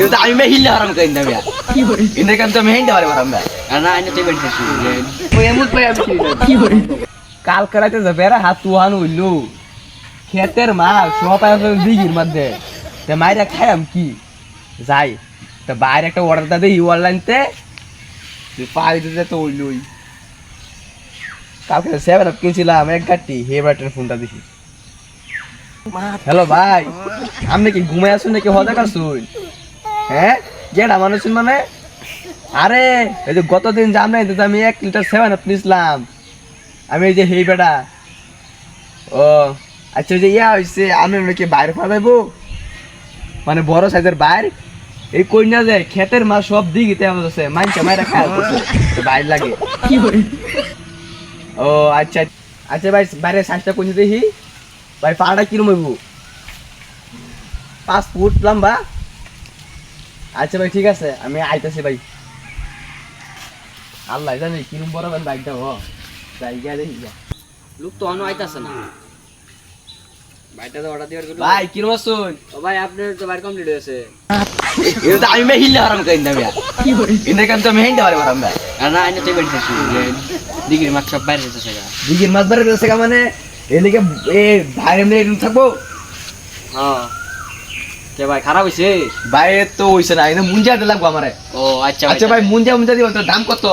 এটা আমি মেহিলা হারাম কইন না মিয়া কি করে ইনে কাম তো মেহিলা হারাম হারাম না না আইনে তো বলতেছি ওই এমুত ভাই আমি কি করে কাল করাতে যাবে রে হাত তুহান হইলো ক্ষেতের মাল সব আছে দিগির মধ্যে তে মাইরা খাইম কি যাই তা বাইরে একটা অর্ডার দা দেই অনলাইনতে পাই দিতে তো হইলোই কালকে 7 আপ কিনছিলাম এক গাটি হেবাটের ফোনটা দেখি হ্যালো ভাই আপনি কি ঘুমাই আসুন নাকি হজা কাছুন হ্যাঁ যেটা মানুষ মানে আরে এই যে গতদিন জান নাই আমি 1 লিটার 7 আপ নিছিলাম আমি এই যে হেই বেটা ও আচ্ছা যে ইয়া হইছে আমি নাকি বাইরে পাঠাইবো মানে বড় সাইজের বাইর এই কই না যায় ক্ষেতের মাছ সব দিকে আছে মাইনটা মাইরা খায় বাইর লাগে কি করে ও আচ্ছা আচ্ছা ভাই বাইরে সাইজটা কোন দেখি ভাই পাড়া কিরম হইব 5 ফুট লম্বা আচ্ছা ভাই ঠিক আছে আমি আইতাছি ভাই আল্লাহ জানে কিরম বড় বান বাইকটা হ জায়গা দেখি লোক তো অন্য আইতাছে না ভাইটা তো অর্ডার দিবার গেল ভাই কিরম আছুন ও ভাই আপনার তো বাইর কমপ্লিট হয়েছে এটা আমি মেহিলা হারাম কইন না মিয়া কি করে ইনে কাম তো মেহিলা হারাম না না আইনে তো বলতেছি দিগির মাছ সব বাইরে যেতেছে গা দিগির মাছ বাইরে যেতেছে মানে এদিকে এ ভাই এমনি থাকবো হ্যাঁ কে ভাই খারাপ হইছে ভাই তো হইছে না এনে মুঞ্জা দিতে লাগবো আমারে ও আচ্ছা আচ্ছা ভাই মুঞ্জা দিব তো দাম কত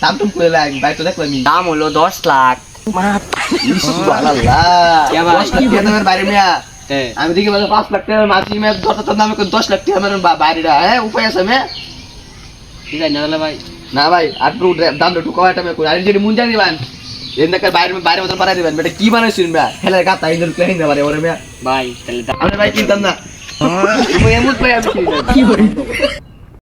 দাম তুমি কইলা লাগ ভাই তো দেখলাম দাম হলো 10 লাখ সুবহানাল্লাহ কে ভাই 10 লাখ টাকা দামের বাইরে মিয়া আমি দেখি বলে 5 লাখ টাকা মাছি মে 10 দামে 10 লাখ টাকা আমার বাইরেটা হ্যাঁ উপায় আছে মে ঠিক আছে না ভাই না ভাই আর একটু দাম একটু কয়টা মে কই আর যদি মুঞ্জা দিবেন এন্দাকে বাইরে মতন পারাই দিবেন বেটা কি বানাইছিস মে খেলার গাতা ইন্দুর প্লেন না পারে ওরে মে ভাই তাহলে আমি ভাই কিনতাম না তুমি এমুত ভাই আমি কি করে